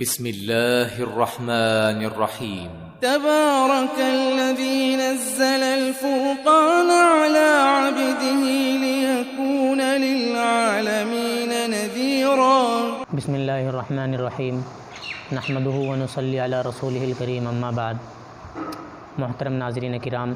بسم اللہ الرحمن الرحیم تبارك الذي نزل الفرقان على عبده ليكون للعالمين نذيرا بسم اللہ الرحمن الرحیم نحمده ونصلی علی رسولہ الکریم اما بعد۔ محترم ناظرین کرام،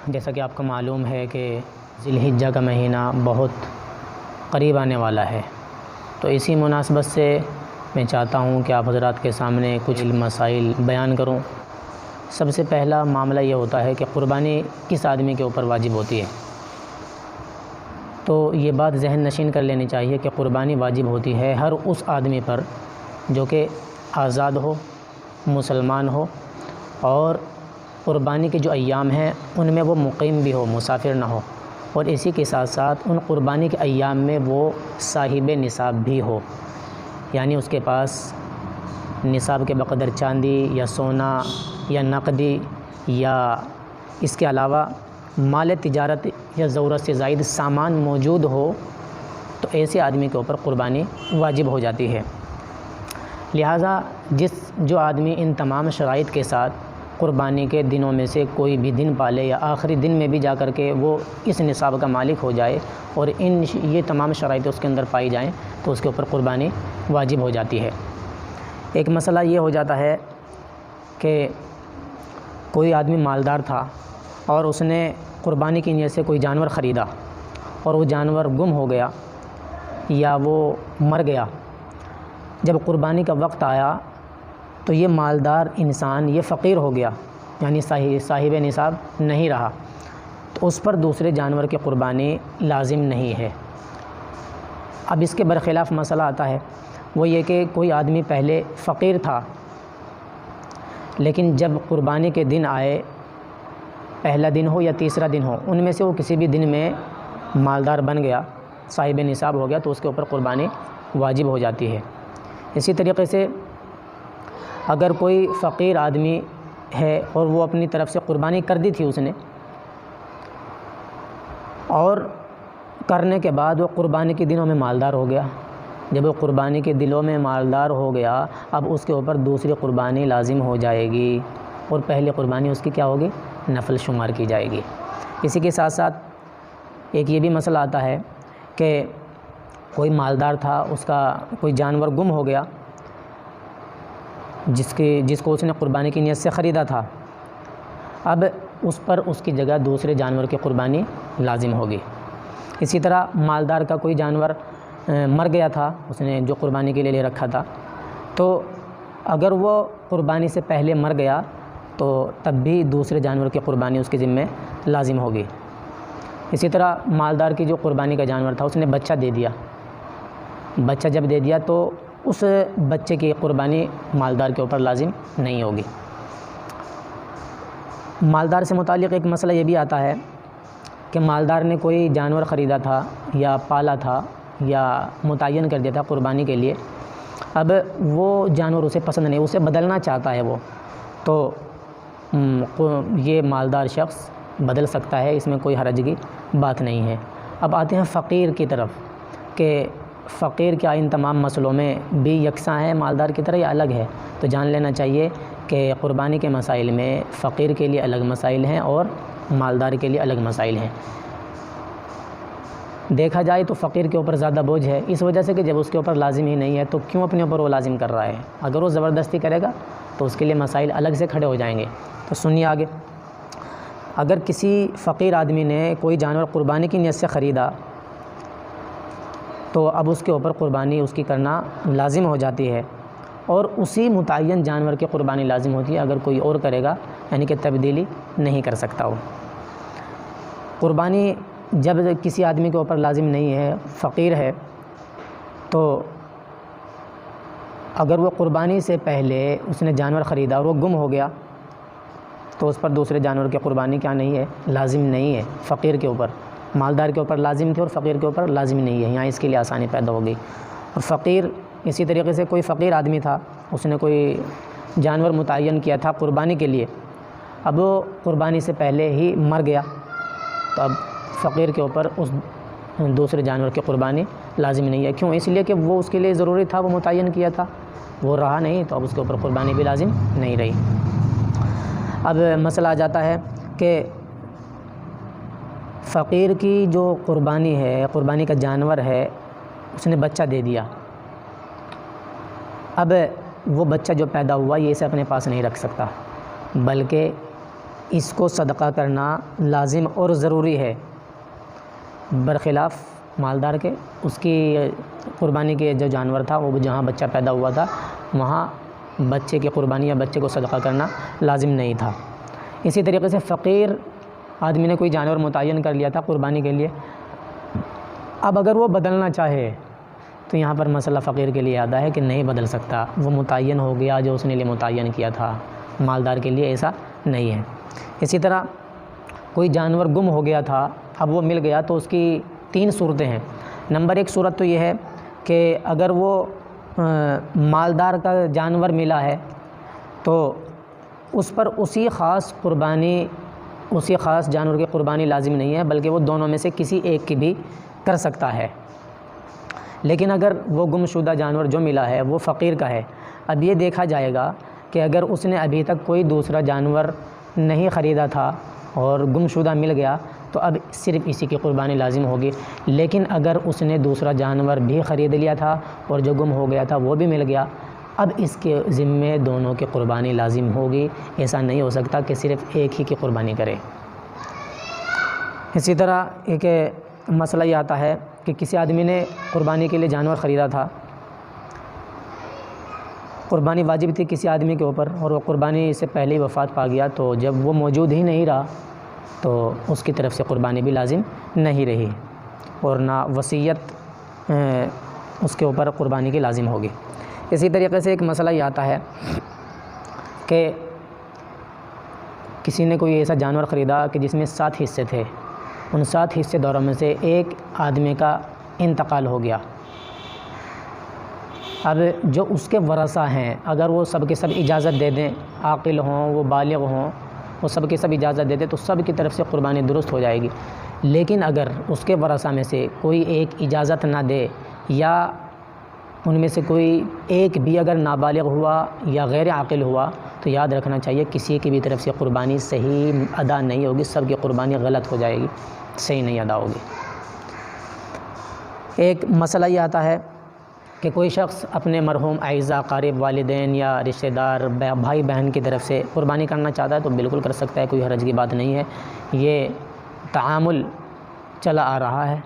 جیسا کہ آپ کو معلوم ہے کہ ذی الحجہ کا مہینہ بہت قریب آنے والا ہے، تو اسی مناسبت سے میں چاہتا ہوں کہ آپ حضرات کے سامنے کچھ مسائل بیان کروں۔ سب سے پہلا معاملہ یہ ہوتا ہے کہ قربانی کس آدمی کے اوپر واجب ہوتی ہے، تو یہ بات ذہن نشین کر لینی چاہیے کہ قربانی واجب ہوتی ہے ہر اس آدمی پر جو کہ آزاد ہو، مسلمان ہو، اور قربانی کے جو ایام ہیں ان میں وہ مقیم بھی ہو، مسافر نہ ہو، اور اسی کے ساتھ ساتھ ان قربانی کے ایام میں وہ صاحب نصاب بھی ہو، یعنی اس کے پاس نصاب کے بقدر چاندی یا سونا یا نقدی یا اس کے علاوہ مال تجارت یا ضرورت سے زائد سامان موجود ہو، تو ایسے آدمی کے اوپر قربانی واجب ہو جاتی ہے۔ لہٰذا جو آدمی ان تمام شرائط کے ساتھ قربانی کے دنوں میں سے کوئی بھی دن پالے یا آخری دن میں بھی جا کر کے وہ اس نصاب کا مالک ہو جائے اور یہ تمام شرائط اس کے اندر پائی جائیں تو اس کے اوپر قربانی واجب ہو جاتی ہے۔ ایک مسئلہ یہ ہو جاتا ہے کہ کوئی آدمی مالدار تھا اور اس نے قربانی کی نیت سے کوئی جانور خریدا اور وہ جانور گم ہو گیا یا وہ مر گیا۔ جب قربانی کا وقت آیا تو یہ مالدار انسان یہ فقیر ہو گیا، یعنی صاحب نصاب نہیں رہا، تو اس پر دوسرے جانور کی قربانی لازم نہیں ہے۔ اب اس کے برخلاف مسئلہ آتا ہے، وہ یہ کہ کوئی آدمی پہلے فقیر تھا لیکن جب قربانی کے دن آئے، پہلا دن ہو یا تیسرا دن ہو، ان میں سے وہ کسی بھی دن میں مالدار بن گیا، صاحب نصاب ہو گیا، تو اس کے اوپر قربانی واجب ہو جاتی ہے۔ اسی طریقے سے اگر کوئی فقیر آدمی ہے اور وہ اپنی طرف سے قربانی کر دی تھی اس نے، اور کرنے کے بعد وہ قربانی کے دنوں میں مالدار ہو گیا، جب وہ قربانی کے دنوں میں مالدار ہو گیا، اب اس کے اوپر دوسری قربانی لازم ہو جائے گی اور پہلی قربانی اس کی کیا ہوگی؟ نفل شمار کی جائے گی۔ اسی کے ساتھ ساتھ ایک یہ بھی مسئلہ آتا ہے کہ کوئی مالدار تھا، اس کا کوئی جانور گم ہو گیا جس کو اس نے قربانی کی نیت سے خریدا تھا، اب اس پر اس کی جگہ دوسرے جانور کی قربانی لازم ہوگی۔ اسی طرح مالدار کا کوئی جانور مر گیا تھا، اس نے جو قربانی کے لیے لے رکھا تھا، تو اگر وہ قربانی سے پہلے مر گیا تو تب بھی دوسرے جانور کی قربانی اس کے ذمے لازم ہوگی۔ اسی طرح مالدار کی جو قربانی کا جانور تھا اس نے بچہ دے دیا، بچہ جب دے دیا تو اس بچے کی قربانی مالدار کے اوپر لازم نہیں ہوگی۔ مالدار سے متعلق ایک مسئلہ یہ بھی آتا ہے کہ مالدار نے کوئی جانور خریدا تھا یا پالا تھا یا متعین کر دیا تھا قربانی کے لیے، اب وہ جانور اسے پسند نہیں، اسے بدلنا چاہتا ہے وہ، تو یہ مالدار شخص بدل سکتا ہے، اس میں کوئی حرج کی بات نہیں ہے۔ اب آتے ہیں فقیر کی طرف کہ فقیر کیا ان تمام مسئلوں میں بھی یکساں ہے مالدار کی طرح یا الگ ہے؟ تو جان لینا چاہیے کہ قربانی کے مسائل میں فقیر کے لیے الگ مسائل ہیں اور مالدار کے لیے الگ مسائل ہیں۔ دیکھا جائے تو فقیر کے اوپر زیادہ بوجھ ہے، اس وجہ سے کہ جب اس کے اوپر لازم ہی نہیں ہے تو کیوں اپنے اوپر وہ لازم کر رہا ہے؟ اگر وہ زبردستی کرے گا تو اس کے لیے مسائل الگ سے کھڑے ہو جائیں گے۔ تو سنیے آگے، اگر کسی فقیر آدمی نے کوئی جانور قربانی کی نیت سے خریدا تو اب اس کے اوپر قربانی اس کی کرنا لازم ہو جاتی ہے، اور اسی متعین جانور کی قربانی لازم ہوتی ہے، اگر کوئی اور کرے گا یعنی کہ تبدیلی نہیں کر سکتا وہ۔ قربانی جب کسی آدمی کے اوپر لازم نہیں ہے، فقیر ہے، تو اگر وہ قربانی سے پہلے اس نے جانور خریدا اور وہ گم ہو گیا تو اس پر دوسرے جانور کی قربانی کیا نہیں ہے؟ لازم نہیں ہے۔ فقیر کے اوپر، مالدار کے اوپر لازم تھی اور فقیر کے اوپر لازم نہیں ہے، یہاں اس کے لیے آسانی پیدا ہوگی۔ اور فقیر اسی طریقے سے کوئی فقیر آدمی تھا، اس نے کوئی جانور متعین کیا تھا قربانی کے لیے، اب وہ قربانی سے پہلے ہی مر گیا، تو اب فقیر کے اوپر اس دوسرے جانور کی قربانی لازم نہیں ہے۔ کیوں؟ اس لیے کہ وہ اس کے لیے ضروری تھا، وہ متعین کیا تھا، وہ رہا نہیں تو اب اس کے اوپر قربانی بھی لازم نہیں رہی۔ اب مسئلہ آ جاتا ہے کہ فقیر کی جو قربانی ہے، قربانی کا جانور ہے، اس نے بچہ دے دیا، اب وہ بچہ جو پیدا ہوا یہ اسے اپنے پاس نہیں رکھ سکتا، بلکہ اس کو صدقہ کرنا لازم اور ضروری ہے، برخلاف مالدار کے۔ اس کی قربانی کے جو جانور تھا وہ جہاں بچہ پیدا ہوا تھا وہاں بچے کی قربانی یا بچے کو صدقہ کرنا لازم نہیں تھا۔ اسی طریقے سے فقیر آدمی نے کوئی جانور متعین کر لیا تھا قربانی کے لیے، اب اگر وہ بدلنا چاہے تو یہاں پر مسئلہ فقیر کے لیے آتا ہے کہ نہیں بدل سکتا، وہ متعین ہو گیا جو اس نے لیے متعین کیا تھا، مالدار کے لیے ایسا نہیں ہے۔ اسی طرح کوئی جانور گم ہو گیا تھا، اب وہ مل گیا تو اس کی 3 صورتیں ہیں۔ نمبر 1 صورت تو یہ ہے کہ اگر وہ مالدار کا جانور ملا ہے تو اس پر اسی خاص جانور کی قربانی لازم نہیں ہے، بلکہ وہ دونوں میں سے کسی ایک کی بھی کر سکتا ہے۔ لیکن اگر وہ گمشدہ جانور جو ملا ہے وہ فقیر کا ہے، اب یہ دیکھا جائے گا کہ اگر اس نے ابھی تک کوئی دوسرا جانور نہیں خریدا تھا اور گمشدہ مل گیا تو اب صرف اسی کی قربانی لازم ہوگی، لیکن اگر اس نے دوسرا جانور بھی خرید لیا تھا اور جو گم ہو گیا تھا وہ بھی مل گیا، اب اس کے ذمے دونوں کی قربانی لازم ہوگی، ایسا نہیں ہو سکتا کہ صرف ایک ہی کی قربانی کرے۔ اسی طرح ایک مسئلہ یہ آتا ہے کہ کسی آدمی نے قربانی کے لیے جانور خریدا تھا، قربانی واجب تھی کسی آدمی کے اوپر اور وہ قربانی سے پہلے ہی وفات پا گیا، تو جب وہ موجود ہی نہیں رہا تو اس کی طرف سے قربانی بھی لازم نہیں رہی اور نہ وصیت اس کے اوپر قربانی کی لازم ہوگی۔ اسی طریقے سے ایک مسئلہ یہ آتا ہے کہ کسی نے کوئی ایسا جانور خریدا کہ جس میں 7 حصے تھے، ان 7 حصے دوروں میں سے ایک آدمی کا انتقال ہو گیا، اب جو اس کے ورثہ ہیں اگر وہ سب کے سب اجازت دے دیں، عاقل ہوں، وہ بالغ ہوں، وہ سب کے سب اجازت دے دیں تو سب کی طرف سے قربانی درست ہو جائے گی۔ لیکن اگر اس کے ورثہ میں سے کوئی ایک اجازت نہ دے یا ان میں سے کوئی ایک بھی اگر نابالغ ہوا یا غیر عاقل ہوا تو یاد رکھنا چاہیے کسی کی بھی طرف سے قربانی صحیح ادا نہیں ہوگی، سب کی قربانی غلط ہو جائے گی، صحیح نہیں ادا ہوگی۔ ایک مسئلہ یہ آتا ہے کہ کوئی شخص اپنے مرحوم اعزاء قارب والدین یا رشتہ دار بھائی بہن کی طرف سے قربانی کرنا چاہتا ہے تو بالکل کر سکتا ہے، کوئی حرج کی بات نہیں ہے، یہ تعامل چلا آ رہا ہے،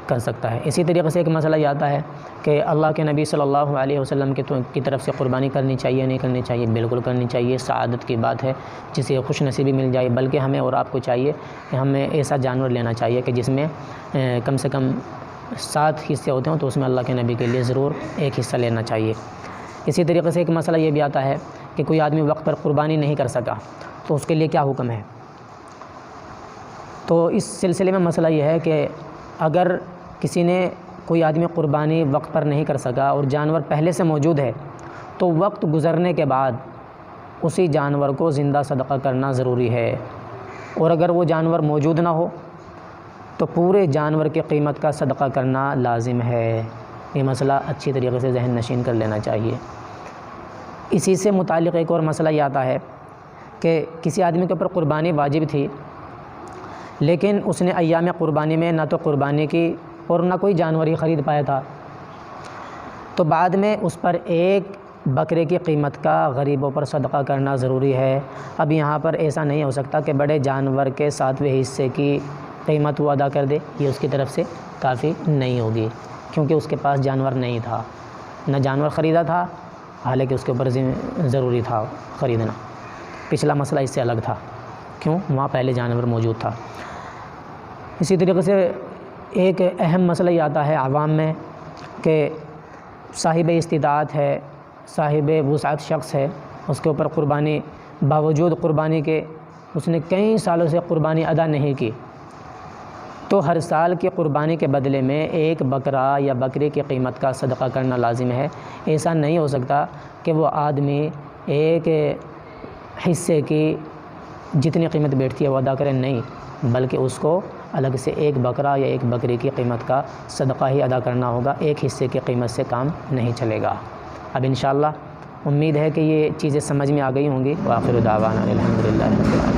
کر سکتا ہے۔ اسی طریقے سے ایک مسئلہ یہ آتا ہے کہ اللہ کے نبی صلی اللہ علیہ وسلم کی طرف سے قربانی کرنی چاہیے نہیں کرنی چاہیے؟ بالکل کرنی چاہیے، سعادت کی بات ہے، جسے خوش نصیبی مل جائے، بلکہ ہمیں اور آپ کو چاہیے کہ ہمیں ایسا جانور لینا چاہیے کہ جس میں کم سے کم 7 حصے ہوتے ہیں، تو اس میں اللہ کے نبی کے لیے ضرور ایک حصہ لینا چاہیے۔ اسی طریقے سے ایک مسئلہ یہ بھی آتا ہے کہ کوئی آدمی وقت پر قربانی نہیں کر سکا تو اس کے لیے کیا حکم ہے؟ تو اس سلسلے میں مسئلہ یہ ہے کہ اگر کسی نے کوئی آدمی قربانی وقت پر نہیں کر سکا اور جانور پہلے سے موجود ہے تو وقت گزرنے کے بعد اسی جانور کو زندہ صدقہ کرنا ضروری ہے، اور اگر وہ جانور موجود نہ ہو تو پورے جانور کی قیمت کا صدقہ کرنا لازم ہے۔ یہ مسئلہ اچھی طریقے سے ذہن نشین کر لینا چاہیے۔ اسی سے متعلق ایک اور مسئلہ یہ آتا ہے کہ کسی آدمی کے اوپر قربانی واجب تھی، لیکن اس نے ایام قربانی میں نہ تو قربانی کی اور نہ کوئی جانور ہی خرید پایا تھا، تو بعد میں اس پر ایک بکرے کی قیمت کا غریبوں پر صدقہ کرنا ضروری ہے۔ اب یہاں پر ایسا نہیں ہو سکتا کہ بڑے جانور کے 7ویں حصے کی قیمت وہ ادا کر دے، یہ اس کی طرف سے کافی نہیں ہوگی، کیونکہ اس کے پاس جانور نہیں تھا، نہ جانور خریدا تھا، حالانکہ اس کے اوپر ضروری تھا خریدنا۔ پچھلا مسئلہ اس سے الگ تھا، کیوں؟ وہاں پہلے جانور موجود تھا۔ اسی طریقے سے ایک اہم مسئلہ یہ آتا ہے عوام میں کہ صاحب استطاعت ہے، صاحب وسعت شخص ہے، اس کے اوپر قربانی باوجود قربانی کے اس نے کئی سالوں سے قربانی ادا نہیں کی، تو ہر سال کی قربانی کے بدلے میں ایک بکرا یا بکری کی قیمت کا صدقہ کرنا لازم ہے۔ ایسا نہیں ہو سکتا کہ وہ آدمی ایک حصے کی جتنی قیمت بیٹھتی ہے وہ ادا کرے، نہیں، بلکہ اس کو الگ سے ایک بکرا یا ایک بکری کی قیمت کا صدقہ ہی ادا کرنا ہوگا، ایک حصے کی قیمت سے کام نہیں چلے گا۔ اب انشاءاللہ امید ہے کہ یہ چیزیں سمجھ میں آ گئی ہوں گی۔ وآخر دعوانا الحمدللہ رب العالمین۔